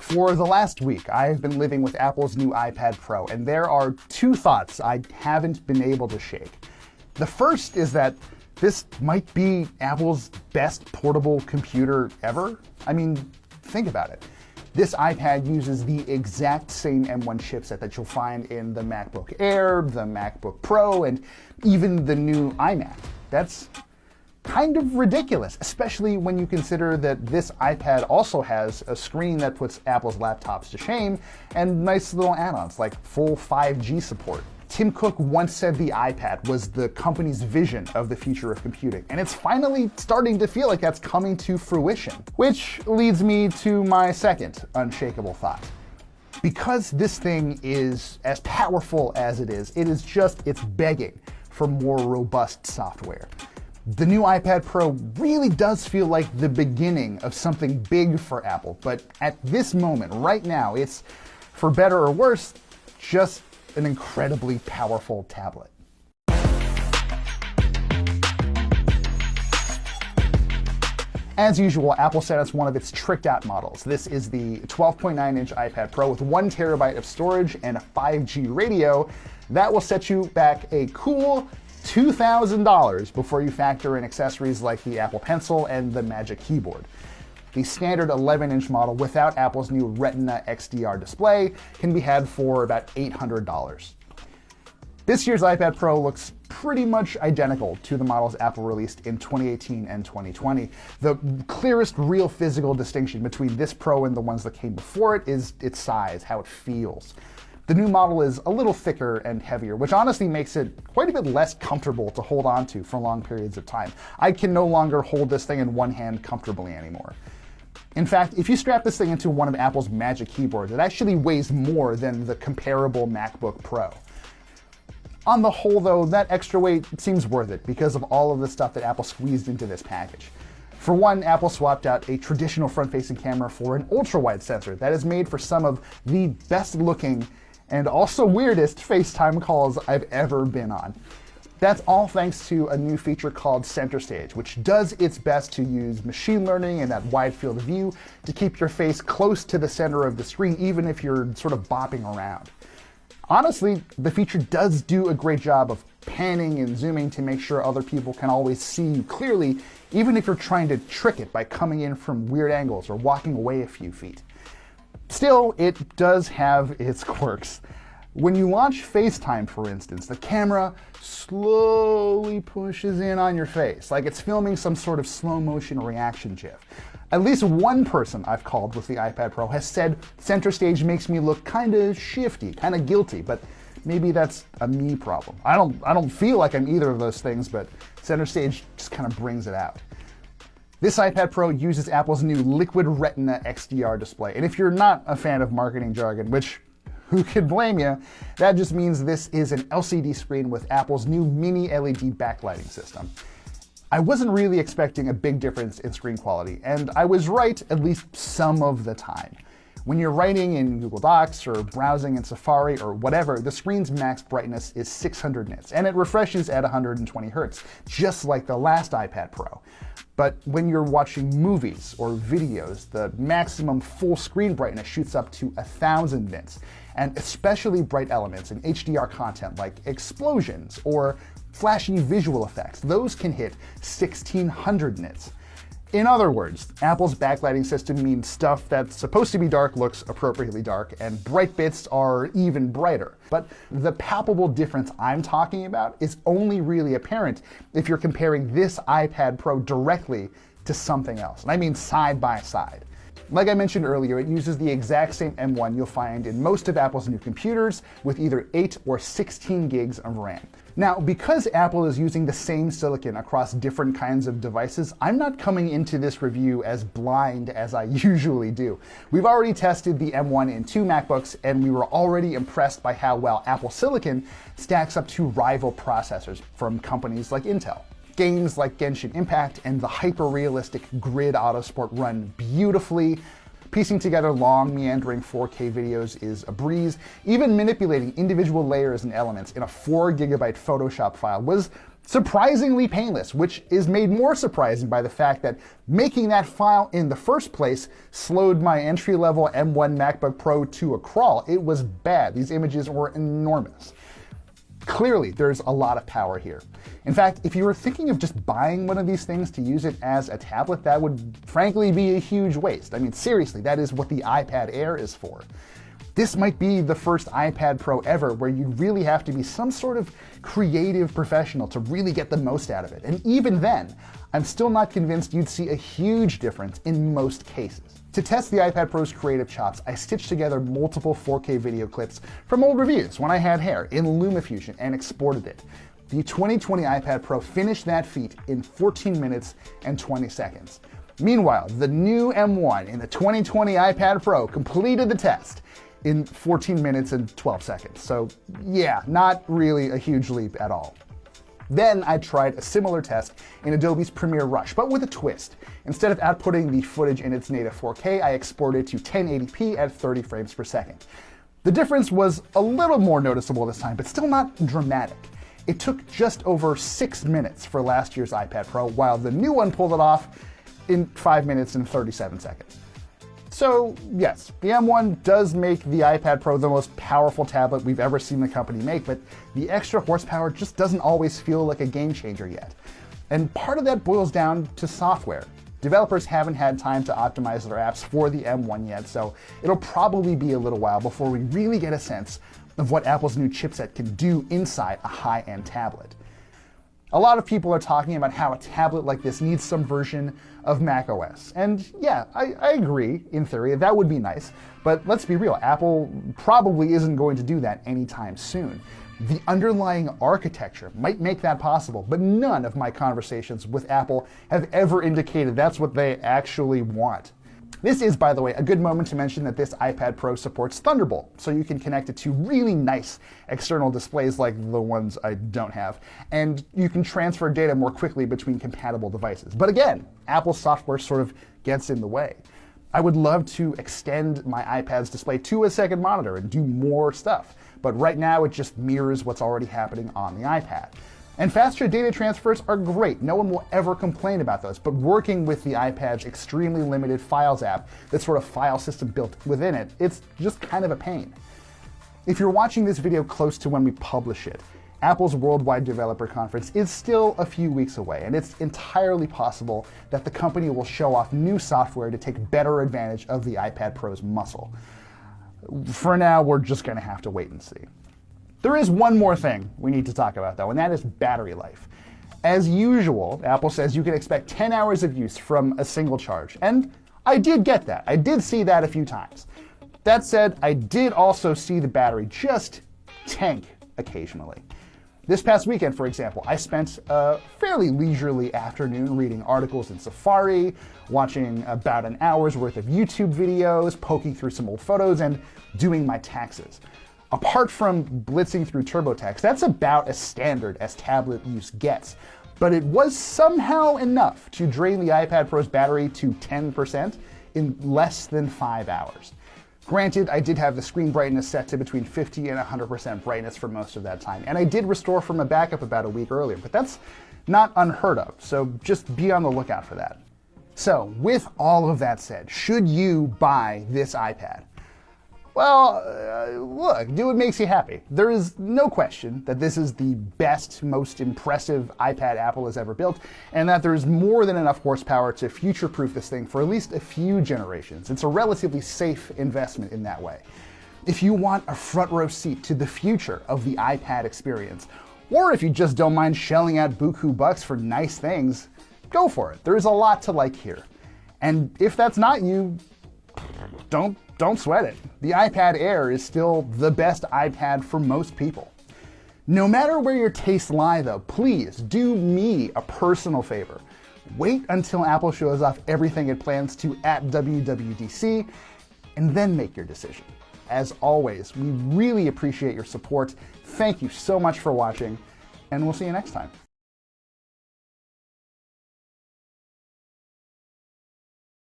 For the last week, I've been living with Apple's new iPad Pro, and there are two thoughts I haven't been able to shake. The first is that this might be Apple's best portable computer ever. I mean, think about it. This iPad uses the exact same M1 chipset that you'll find in the MacBook Air, the MacBook Pro, and even the new iMac. That's kind of ridiculous, especially when you consider that this iPad also has a screen that puts Apple's laptops to shame and nice little add-ons like full 5G support. Tim Cook once said the iPad was the company's vision of the future of computing, and it's finally starting to feel like that's coming to fruition. Which leads me to my second unshakable thought. Because this thing is as powerful as it's begging for more robust software. The new iPad Pro really does feel like the beginning of something big for Apple, but at this moment, right now, it's, for better or worse, just an incredibly powerful tablet. As usual, Apple sent us one of its tricked out models. This is the 12.9-inch iPad Pro with 1 terabyte of storage and a 5G radio. That will set you back a cool $2,000 before you factor in accessories like the Apple Pencil and the Magic Keyboard. The standard 11-inch model without Apple's new Retina XDR display can be had for about $800. This year's iPad Pro looks pretty much identical to the models Apple released in 2018 and 2020. The clearest real physical distinction between this Pro and the ones that came before it is its size, how it feels. The new model is a little thicker and heavier, which honestly makes it quite a bit less comfortable to hold on to for long periods of time. I can no longer hold this thing in one hand comfortably anymore. In fact, if you strap this thing into one of Apple's Magic Keyboards, it actually weighs more than the comparable MacBook Pro. On the whole, though, that extra weight seems worth it because of all of the stuff that Apple squeezed into this package. For one, Apple swapped out a traditional front-facing camera for an ultra-wide sensor that is made for some of the best-looking and also weirdest FaceTime calls I've ever been on. That's all thanks to a new feature called Center Stage, which does its best to use machine learning and that wide field of view to keep your face close to the center of the screen, even if you're sort of bopping around. Honestly, the feature does do a great job of panning and zooming to make sure other people can always see you clearly, even if you're trying to trick it by coming in from weird angles or walking away a few feet. Still, it does have its quirks. When you launch FaceTime, for instance, the camera slowly pushes in on your face, like it's filming some sort of slow motion reaction GIF. At least one person I've called with the iPad Pro has said Center Stage makes me look kind of shifty, kind of guilty, but maybe that's a me problem. I don't feel like I'm either of those things, but Center Stage just kind of brings it out. This iPad Pro uses Apple's new Liquid Retina XDR display, and if you're not a fan of marketing jargon, which who could blame you, that just means this is an LCD screen with Apple's new mini LED backlighting system. I wasn't really expecting a big difference in screen quality, and I was right at least some of the time. When you're writing in Google Docs or browsing in Safari or whatever, the screen's max brightness is 600 nits, and it refreshes at 120 Hz, just like the last iPad Pro. But when you're watching movies or videos, the maximum full screen brightness shoots up to 1000 nits, and especially bright elements in HDR content like explosions or flashy visual effects, those can hit 1600 nits. In other words, Apple's backlighting system means stuff that's supposed to be dark looks appropriately dark, and bright bits are even brighter. But the palpable difference I'm talking about is only really apparent if you're comparing this iPad Pro directly to something else, and I mean side by side. Like I mentioned earlier, it uses the exact same M1 you'll find in most of Apple's new computers with either 8 or 16 gigs of RAM. Now, because Apple is using the same silicon across different kinds of devices, I'm not coming into this review as blind as I usually do. We've already tested the M1 in 2 MacBooks, and we were already impressed by how well Apple Silicon stacks up to rival processors from companies like Intel. Games like Genshin Impact and the hyper-realistic Grid Autosport run beautifully. Piecing together long, meandering 4K videos is a breeze. Even manipulating individual layers and elements in a 4 GB Photoshop file was surprisingly painless, which is made more surprising by the fact that making that file in the first place slowed my entry-level M1 MacBook Pro to a crawl. It was bad. These images were enormous. Clearly, there's a lot of power here. In fact, if you were thinking of just buying one of these things to use it as a tablet, that would frankly be a huge waste. I mean, seriously, that is what the iPad Air is for. This might be the first iPad Pro ever where you really have to be some sort of creative professional to really get the most out of it. And even then, I'm still not convinced you'd see a huge difference in most cases. To test the iPad Pro's creative chops, I stitched together multiple 4K video clips from old reviews when I had hair in LumaFusion and exported it. The 2020 iPad Pro finished that feat in 14 minutes and 20 seconds. Meanwhile, the new M1 in the 2020 iPad Pro completed the test in 14 minutes and 12 seconds. So yeah, not really a huge leap at all. Then I tried a similar test in Adobe's Premiere Rush, but with a twist. Instead of outputting the footage in its native 4K, I exported to 1080p at 30 frames per second. The difference was a little more noticeable this time, but still not dramatic. It took just over 6 minutes for last year's iPad Pro, while the new one pulled it off in 5 minutes and 37 seconds. So yes, the M1 does make the iPad Pro the most powerful tablet we've ever seen the company make, but the extra horsepower just doesn't always feel like a game changer yet. And part of that boils down to software. Developers haven't had time to optimize their apps for the M1 yet, so it'll probably be a little while before we really get a sense of what Apple's new chipset can do inside a high-end tablet. A lot of people are talking about how a tablet like this needs some version of macOS. And yeah, I agree, in theory, that would be nice. But let's be real, Apple probably isn't going to do that anytime soon. The underlying architecture might make that possible, but none of my conversations with Apple have ever indicated that's what they actually want. This is, by the way, a good moment to mention that this iPad Pro supports Thunderbolt, so you can connect it to really nice external displays like the ones I don't have, and you can transfer data more quickly between compatible devices. But again, Apple's software sort of gets in the way. I would love to extend my iPad's display to a second monitor and do more stuff, but right now it just mirrors what's already happening on the iPad. And faster data transfers are great. No one will ever complain about those. But working with the iPad's extremely limited Files app, that sort of file system built within it, it's just kind of a pain. If you're watching this video close to when we publish it, Apple's Worldwide Developer Conference is still a few weeks away, and it's entirely possible that the company will show off new software to take better advantage of the iPad Pro's muscle. For now, we're just going to have to wait and see. There is one more thing we need to talk about, though, and that is battery life. As usual, Apple says you can expect 10 hours of use from a single charge, and I did get that. I did see that a few times. That said, I did also see the battery just tank occasionally. This past weekend, for example, I spent a fairly leisurely afternoon reading articles in Safari, watching about an hour's worth of YouTube videos, poking through some old photos, and doing my taxes. Apart from blitzing through TurboTax, that's about as standard as tablet use gets. But it was somehow enough to drain the iPad Pro's battery to 10% in less than 5 hours. Granted, I did have the screen brightness set to between 50 and 100% brightness for most of that time, and I did restore from a backup about a week earlier, but that's not unheard of, so just be on the lookout for that. So, with all of that said, should you buy this iPad? Well, look, do what makes you happy. There is no question that this is the best, most impressive iPad Apple has ever built, and that there's more than enough horsepower to future-proof this thing for at least a few generations. It's a relatively safe investment in that way. If you want a front-row seat to the future of the iPad experience, or if you just don't mind shelling out buku bucks for nice things, go for it. There is a lot to like here. And if that's not you, don't sweat it. The iPad Air is still the best iPad for most people. No matter where your tastes lie, though, please do me a personal favor. Wait until Apple shows off everything it plans to at WWDC, and then make your decision. As always, we really appreciate your support. Thank you so much for watching, and we'll see you next time.